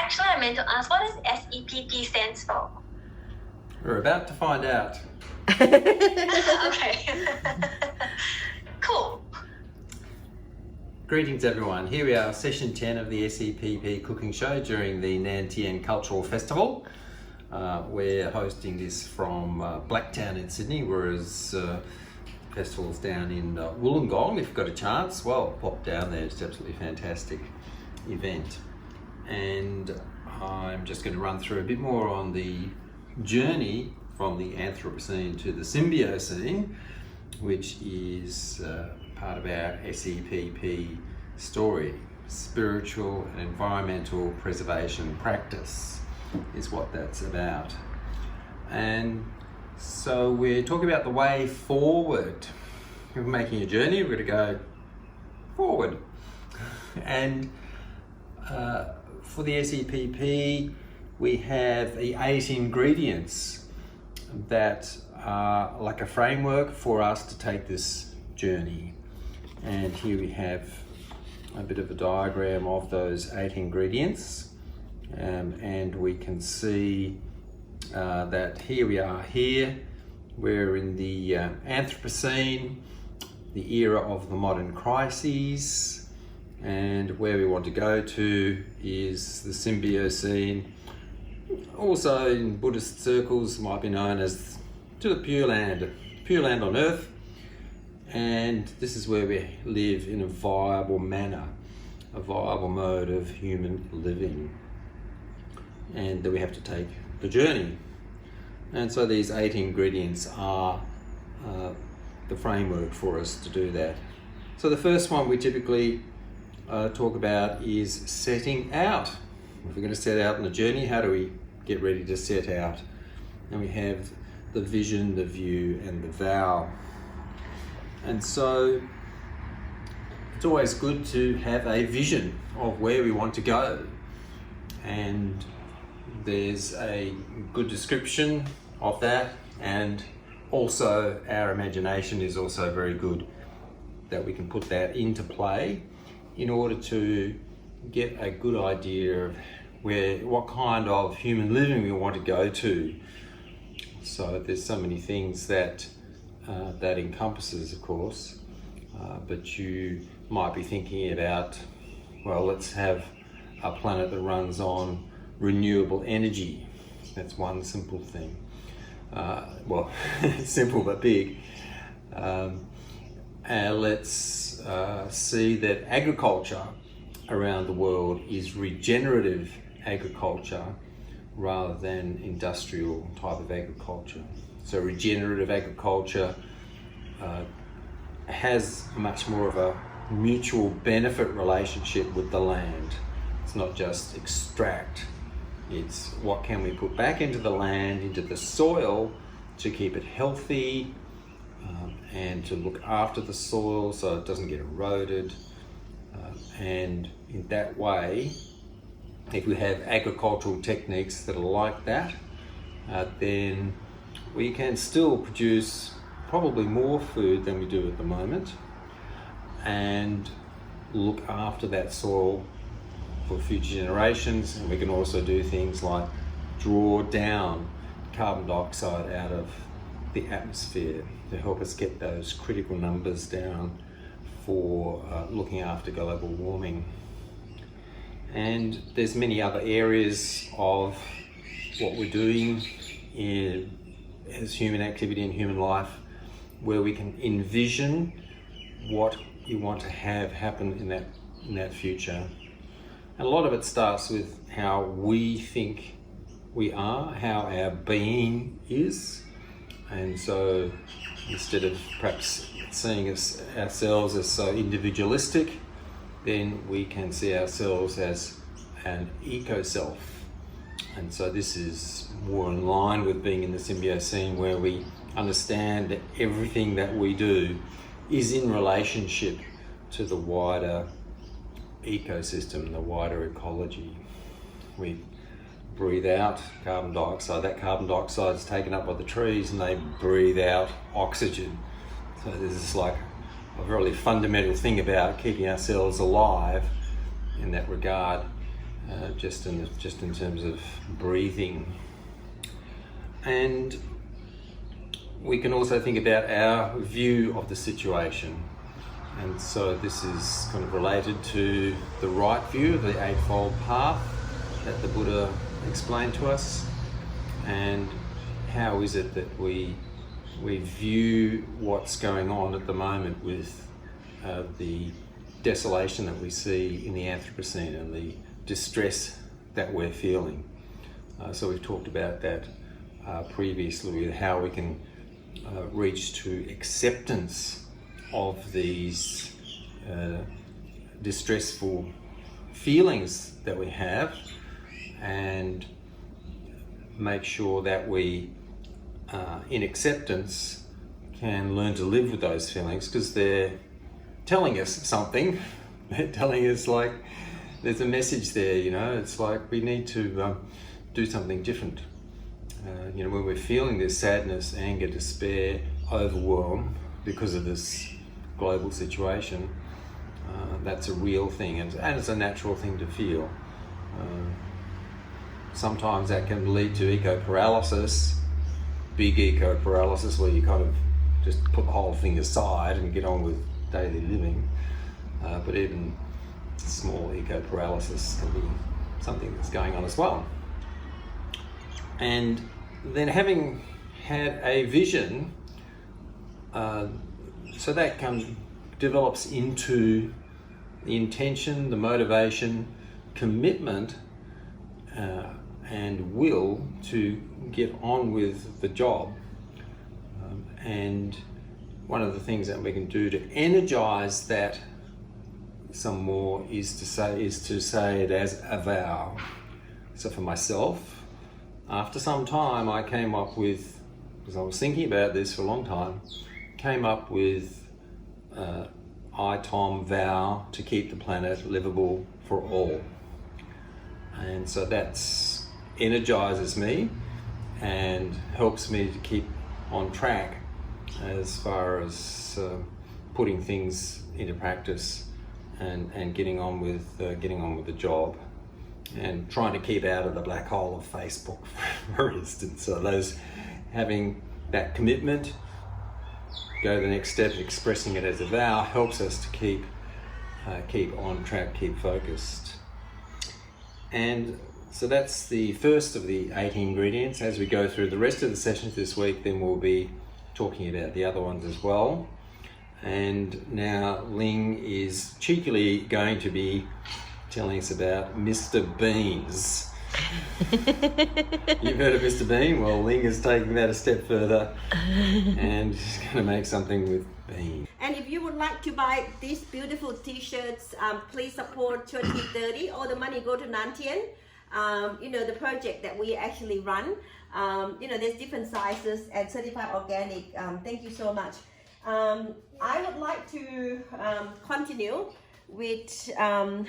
Actually, I meant to ask, what does SEPP stands for? We're about to find out. Okay. Cool. Greetings everyone, here we are, session 10 of the SEPP Cooking Show during the Nan Tien Cultural Festival. We're hosting this from Blacktown in Sydney, whereas festival's down in Wollongong. If you've got a chance, well, pop down there, it's absolutely fantastic event. And I'm just going to run through a bit more on the journey from the Anthropocene to the Symbiocene, which is part of our SEPP story. Spiritual and environmental preservation practice is what that's about. And so we're talking about the way forward. We're making a journey, we're going to go forward. And for the SEPP, we have the 8 ingredients that are like a framework for us to take this journey. And here we have a bit of a diagram of those 8 ingredients. And we can see that here we are here. We're in the Anthropocene, the era of the modern crises. And where we want to go to is the Symbiocene. Also in Buddhist circles might be known as to the Pure Land on Earth. And this is where we live in a viable manner, a viable mode of human living. And that we have to take the journey. And so these 8 ingredients are the framework for us to do that. So the first one we typically talk about is setting out. If we're going to set out on a journey, how do we get ready to set out? And we have the vision, the view, and the vow. And so it's always good to have a vision of where we want to go. And there's a good description of that, and also our imagination is also very good, that we can put that into play in order to get a good idea of what kind of human living we want to go to. So there's so many things that that encompasses, of course, but you might be thinking about, well, let's have a planet that runs on renewable energy. That's one simple thing. Well, simple but big. Let's see that agriculture around the world is regenerative agriculture rather than industrial type of agriculture. So regenerative agriculture has much more of a mutual benefit relationship with the land. It's not just extract, it's what can we put back into the land, into the soil to keep it healthy, and to look after the soil so it doesn't get eroded. And in that way, if we have agricultural techniques that are like that, then we can still produce probably more food than we do at the moment and look after that soil for future generations. And we can also do things like draw down carbon dioxide out of the atmosphere to help us get those critical numbers down for looking after global warming. And there's many other areas of what we're doing as human activity and human life where we can envision what you want to have happen in that future. And a lot of it starts with how we think we are, how our being is. And so instead of perhaps seeing ourselves as so individualistic, then we can see ourselves as an eco-self. And so this is more in line with being in the Symbiocene, where we understand that everything that we do is in relationship to the wider ecosystem, the wider ecology. We breathe out carbon dioxide. That carbon dioxide is taken up by the trees and they breathe out oxygen. So this is like a really fundamental thing about keeping ourselves alive in that regard. just in terms of breathing. And we can also think about our view of the situation. And so this is kind of related to the right view of the Eightfold Path that the Buddha explained to us. And how is it that we view what's going on at the moment with the desolation that we see in the Anthropocene and the distress that we're feeling. So we've talked about that previously, with how we can reach to acceptance of these distressful feelings that we have, and make sure that we, in acceptance, can learn to live with those feelings, because they're telling us something. They're telling us, like, there's a message there, you know. It's like we need to do something different. You know, when we're feeling this sadness, anger, despair, overwhelm because of this global situation, that's a real thing, and it's a natural thing to feel. Sometimes that can lead to eco-paralysis, big eco-paralysis, where you kind of just put the whole thing aside and get on with daily living. But even small eco-paralysis can be something that's going on as well. And then, having had a vision, so that develops into the intention, the motivation, commitment, and will to get on with the job. And one of the things that we can do to energize that some more is to say it as a vow. So for myself, after some time, I came up with, because I was thinking about this for a long time, came up with I, Tom, vow to keep the planet livable for all. And so that's energizes me and helps me to keep on track as far as putting things into practice and getting on with the job, and trying to keep out of the black hole of Facebook, for instance. So those, having that commitment, go to the next step, expressing it as a vow, helps us to keep on track, keep focused. And so that's the first of the 8 ingredients. As we go through the rest of the sessions this week, then we'll be talking about the other ones as well. And now Ling is cheekily going to be telling us about Mr. Beans. You've heard of Mr. Bean? Well, Ling is taking that a step further and she's going to make something with beans. And if you would like to buy these beautiful t-shirts, please support 2030. All the money go to Nantien. You know, the project that we actually run. You know, there's different sizes and certified organic. Thank you so much. I would like to continue with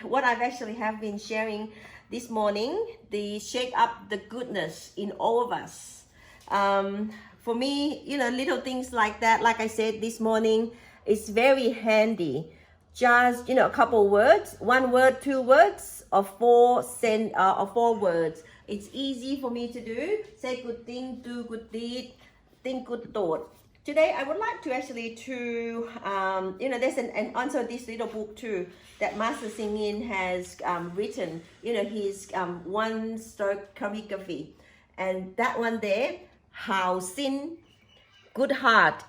what I've actually have been sharing this morning, the shake up the goodness in all of us. For me, you know, little things like that, like I said this morning, is very handy. Just, you know, a couple words, 1 word, 2 words, or 4 words. It's easy for me to do. Say good thing, do good deed, think good thought. Today, I would like to actually you know, there's and also this little book too that Master Hsing Yun has written. You know, his one-stroke calligraphy, and that one there, How Sin, Good Heart,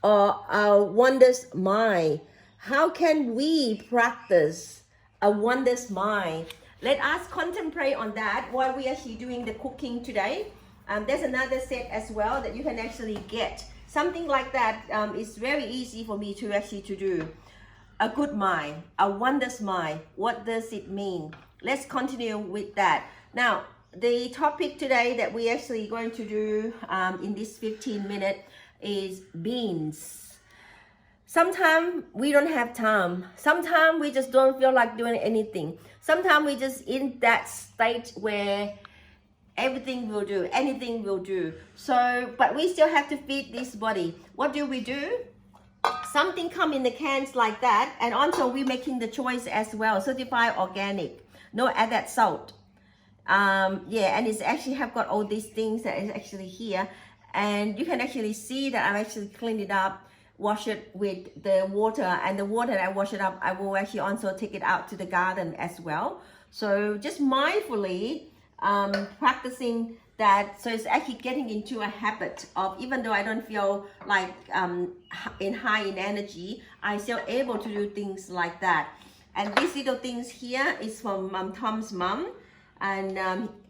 or a wondrous mind. How can we practice a wondrous mind? Let us contemplate on that while we are actually doing the cooking today. There's another set as well that you can actually get. Something like that is very easy for me to actually to do. A good mind, a wondrous mind. What does it mean? Let's continue with that. Now, the topic today that we actually going to do in this 15 minutes is beans. Sometimes we don't have time. Sometimes we just don't feel like doing anything. Sometimes we just in that state where everything will do, anything will do. So, but we still have to feed this body. What do? Something come in the cans like that, and also we're making the choice as well, certified organic. no added salt. Yeah, and it's actually have got all these things that is actually here, and you can actually see that I've actually cleaned it up, wash it with the water, and the water that I wash it up, I will actually also take it out to the garden as well. So just mindfully practicing that, so it's actually getting into a habit of, even though I don't feel like high in energy, I still able to do things like that. And these little things here is from Tom's mom, and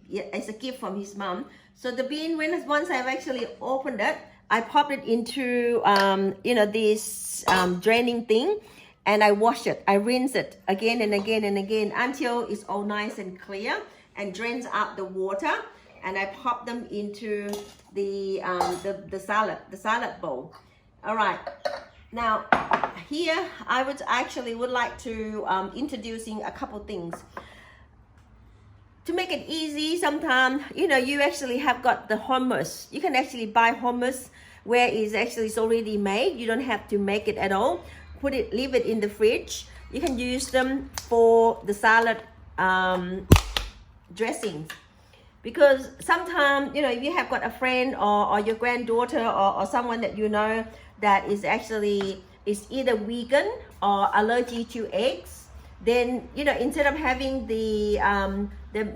yeah, it's a gift from his mom. So the bean, once I've actually opened it, I pop it into you know, this draining thing, and I wash it. I rinse it again and again and again until it's all nice and clear and drains out the water. And I pop them into the salad bowl. All right. Now here I would like to introducing a couple things. To make it easy, sometimes, you know, you actually have got the hummus. You can actually buy hummus where it's already made. You don't have to make it at all. Leave it in the fridge. You can use them for the salad dressing. Because sometimes, you know, if you have got a friend or your granddaughter or someone that you know that is either vegan or allergic to eggs, then, you know, instead of having the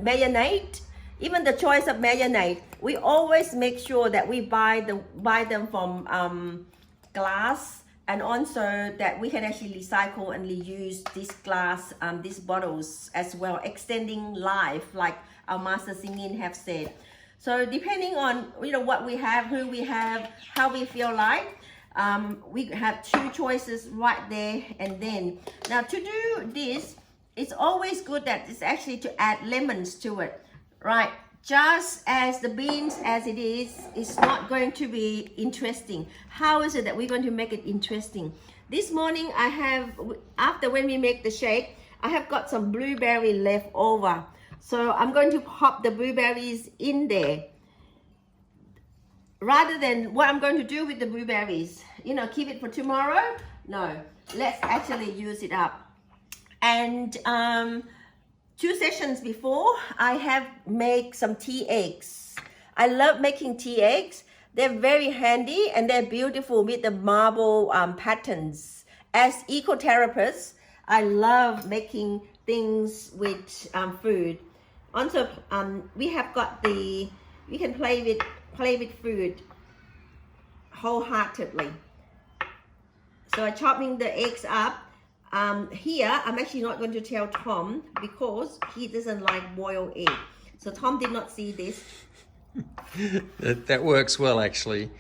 mayonnaise, even the choice of mayonnaise, we always make sure that we buy them from glass, and also that we can actually recycle and reuse this glass, these bottles as well, extending life, like our Master Hsing Yun have said. So depending on, you know, what we have, who we have, how we feel like, we have two choices right there and then. Now to do this, it's always good that it's actually to add lemons to it, right? Just as the beans as it is, it's not going to be interesting. How is it that we're going to make it interesting? This morning I have, after when we make the shake, I have got some blueberry left over. So I'm going to pop the blueberries in there. Rather than what I'm going to do with the blueberries, you know, keep it for tomorrow. No, let's actually use it up. And 2 sessions before, I have made some tea eggs. I love making tea eggs. They're very handy and they're beautiful with the marble patterns. As ecotherapist, I love making things with food. Also, we have got we can play with food wholeheartedly. So I'm chopping the eggs up. Here, I'm actually not going to tell Tom because he doesn't like boiled egg. So Tom did not see this. That works well, actually.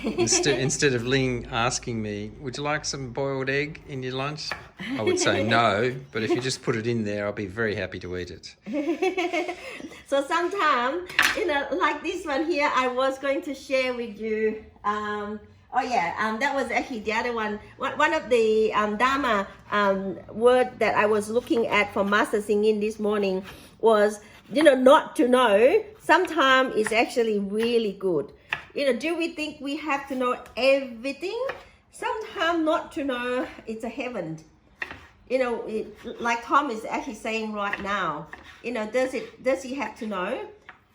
Instead of Ling asking me, would you like some boiled egg in your lunch? I would say no, but if you just put it in there, I'll be very happy to eat it. So sometimes, you know, like this one here, I was going to share with you. Oh yeah, that was actually the other one. One of the Dharma word that I was looking at from Master Hsing Yun this morning was, you know, not to know. Sometimes it's actually really good. You know, do we think we have to know everything? Sometimes not to know, it's a heaven. You know, like Tom is actually saying right now, you know, does he have to know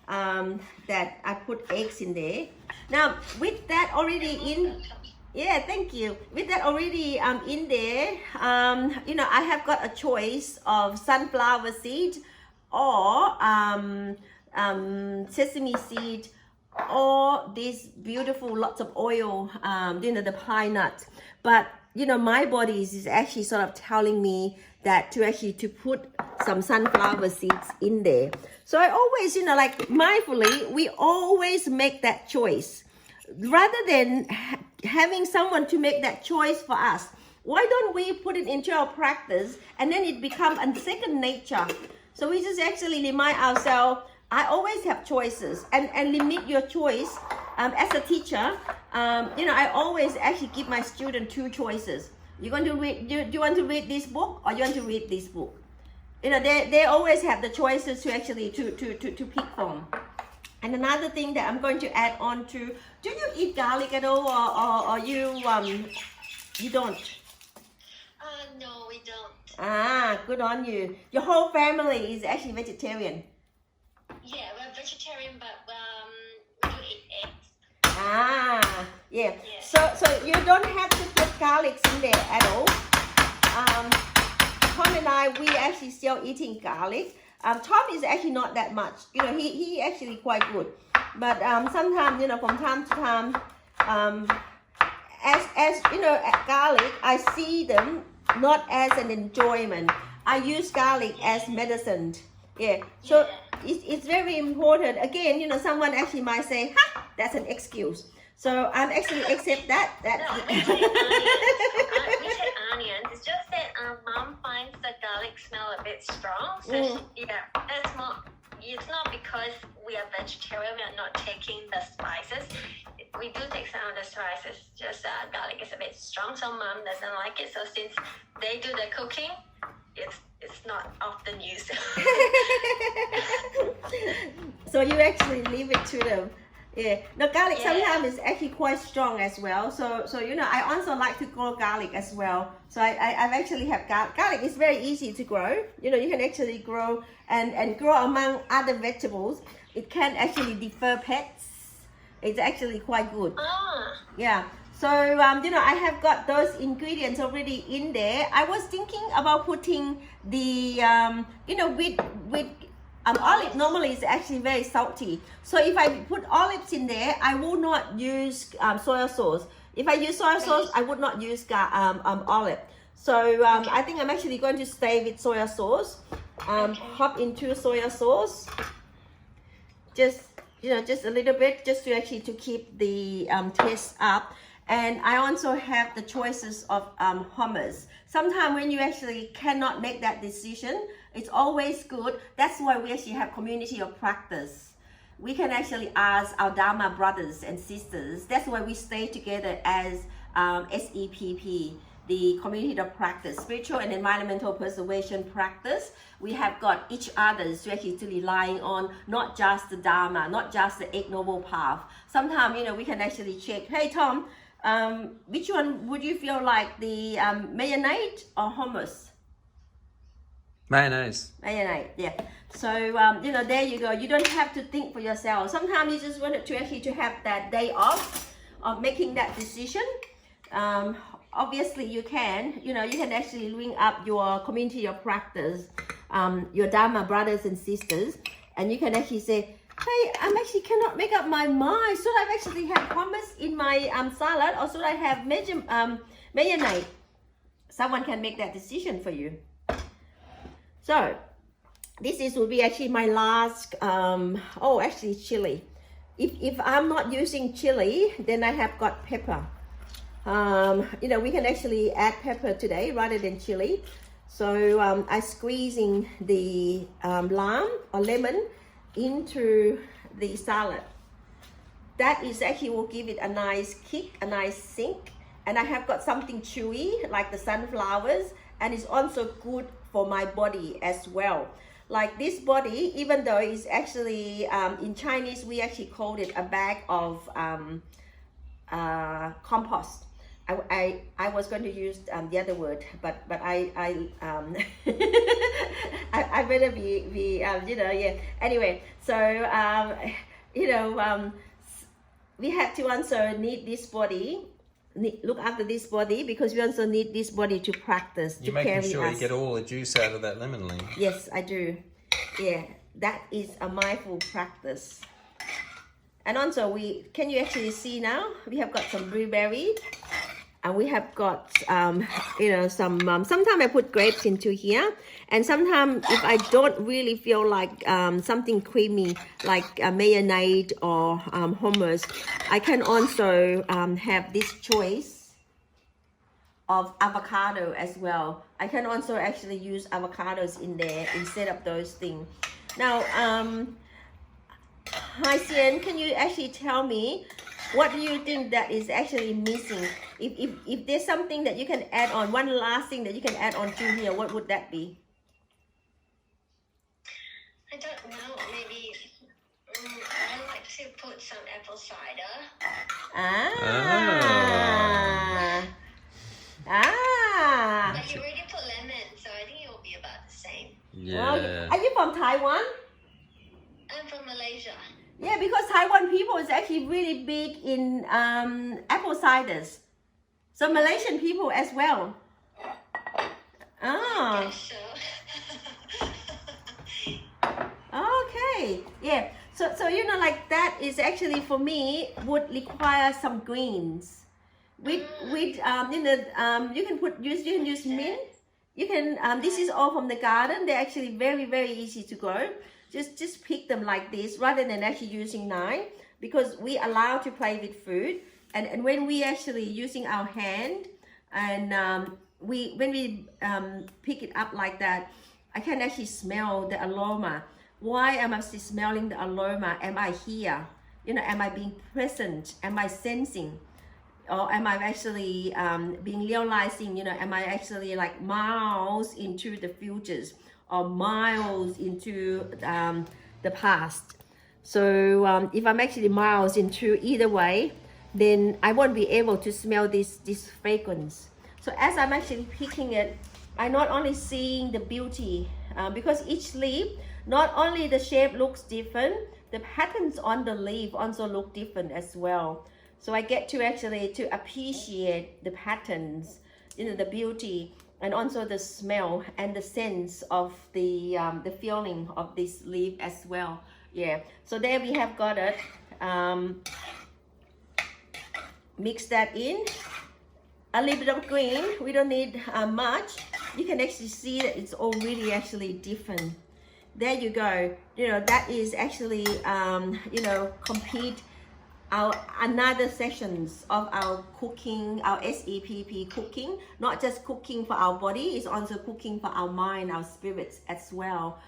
that I put eggs in there? Now, with that already in, yeah, thank you. With that already in there, you know, I have got a choice of sunflower seed or sesame seed, or this beautiful lots of oil, you know, the pine nut. But you know, my body is actually sort of telling me that to put some sunflower seeds in there. So I always, you know, like mindfully, we always make that choice rather than having someone to make that choice for us. Why don't we put it into our practice and then it becomes a second nature? So we just actually remind ourselves, I always have choices, and limit your choice. As a teacher, you know, I always actually give my student 2 choices. You're going to read, do you want to read this book or you want to read this book? You know, they always have the choices to actually to pick from. And another thing that I'm going to add on to, do you eat garlic at all, or you don't? No, we don't. Good on you. Your whole family is actually vegetarian. Yeah, we're vegetarian, but we do eat eggs. Yeah. Yeah. So you don't have to put garlic in there at all. Tom and I, we actually still eating garlic. Tom is actually not that much. You know, he actually quite good. But sometimes, you know, from time to time, as you know, garlic, I see them not as an enjoyment. I use garlic as medicine. Yeah. So it's very important. Again, you know, someone actually might say, "Ha, that's an excuse." So I'm actually accept that. No, we take onions. It's just that mom finds the garlic smell a bit strong. So that's more. It's not because we are vegetarian. We are not taking the spices. We do take some of the spices. Just garlic is a bit strong, so mom doesn't like it. So since they do the cooking, it's not often used. So you actually leave it to them. Yeah. No, garlic sometimes is actually quite strong as well. So you know, I also like to grow garlic as well. So I've actually have garlic is very easy to grow. You know, you can actually grow and grow among other vegetables. It can actually defer pests. It's actually quite good. Yeah. So you know, I have got those ingredients already in there. I was thinking about putting the you know, with olive normally is actually very salty. So if I put olives in there, I will not use soy sauce. If I use soy sauce, I would not use olive. So I think I'm actually going to stay with soy sauce. Hop into soy sauce. Just, you know, just a little bit, just to actually to keep the taste up. And I also have the choices of hummus. Sometimes when you actually cannot make that decision, it's always good. That's why we actually have community of practice. We can actually ask our Dharma brothers and sisters. That's why we stay together as SEPP, the community of practice, spiritual and environmental preservation practice. We have got each other to actually to relying on, not just the Dharma, not just the Eight Noble Path. Sometimes, you know, we can actually check, hey Tom, which one would you feel like, the mayonnaise or hummus? Mayonnaise. Mayonnaise, yeah. So you know, there you go. You don't have to think for yourself. Sometimes you just want to actually to have that day off of making that decision. Obviously you can, you know, you can actually ring up your community of practice, your Dharma brothers and sisters, and you can actually say, hey, I actually cannot make up my mind. Should I actually have hummus in my salad, or should I have mayonnaise? Someone can make that decision for you. So this will be actually my last, actually chili. If I'm not using chili, then I have got pepper. You know, we can actually add pepper today rather than chili. So I'm squeezing the lime or lemon into the salad. That is actually will give it a nice kick, a nice sink. And I have got something chewy like the sunflowers, and it's also good for my body as well. Like this body, even though it's actually in Chinese we actually called it a bag of compost. I was going to use the other word, but I I better be you know, yeah. Anyway, so you know, we have to also need this body. Look after this body, because we also need this body to practice. You're making sure you get all the juice out of that lemon leaf. Yes, I do. Yeah, that is a mindful practice. And also, can you actually see now? We have got some blueberry, and we have got you know, some. Sometimes I put grapes into here, and sometimes if I don't really feel like something creamy like mayonnaise or hummus, I can also have this choice of avocado as well. I can also actually use avocados in there instead of those things. Now, Hsien, can you actually tell me, what do you think that is actually missing? If there's something that you can add on, one last thing that you can add on to here, what would that be? I don't know, maybe I like to put some apple cider. But you already put lemon, so I think Yeah. Are you from Taiwan? I'm from Malaysia. Yeah, because Taiwan people is actually really big in apple ciders. So Malaysian people as well. Ah. Guess so. Okay. Yeah. So you know, like that is actually for me would require some greens. With you know, you can use mint. You can this is all from the garden. They're actually very easy to grow. Just pick them like this rather than actually using knife, because we allow to play with food, and when we actually using our hand, and when we pick it up like that, I can actually smell the aroma. Why am I still smelling the aroma? Am I here? You know, am I being present? Am I sensing? Or am I actually being realizing, you know, am I actually like miles into the futures or miles into the past? So if I'm actually miles into either way, then I won't be able to smell this fragrance. So as I'm actually picking it, I'm not only seeing the beauty, because each leaf, not only the shape looks different, the patterns on the leaf also look different as well. So I get to actually to appreciate the patterns, you know, the beauty, and also the smell and the sense of the feeling of this leaf as well. Yeah. So there we have got it. Mix that in. A little bit of green. We don't need much. You can actually see that it's already actually different. There you go. You know, that is actually you know, complete our another sessions of our cooking, our SEPP cooking. Not just cooking for our body, it's also cooking for our mind, our spirits as well.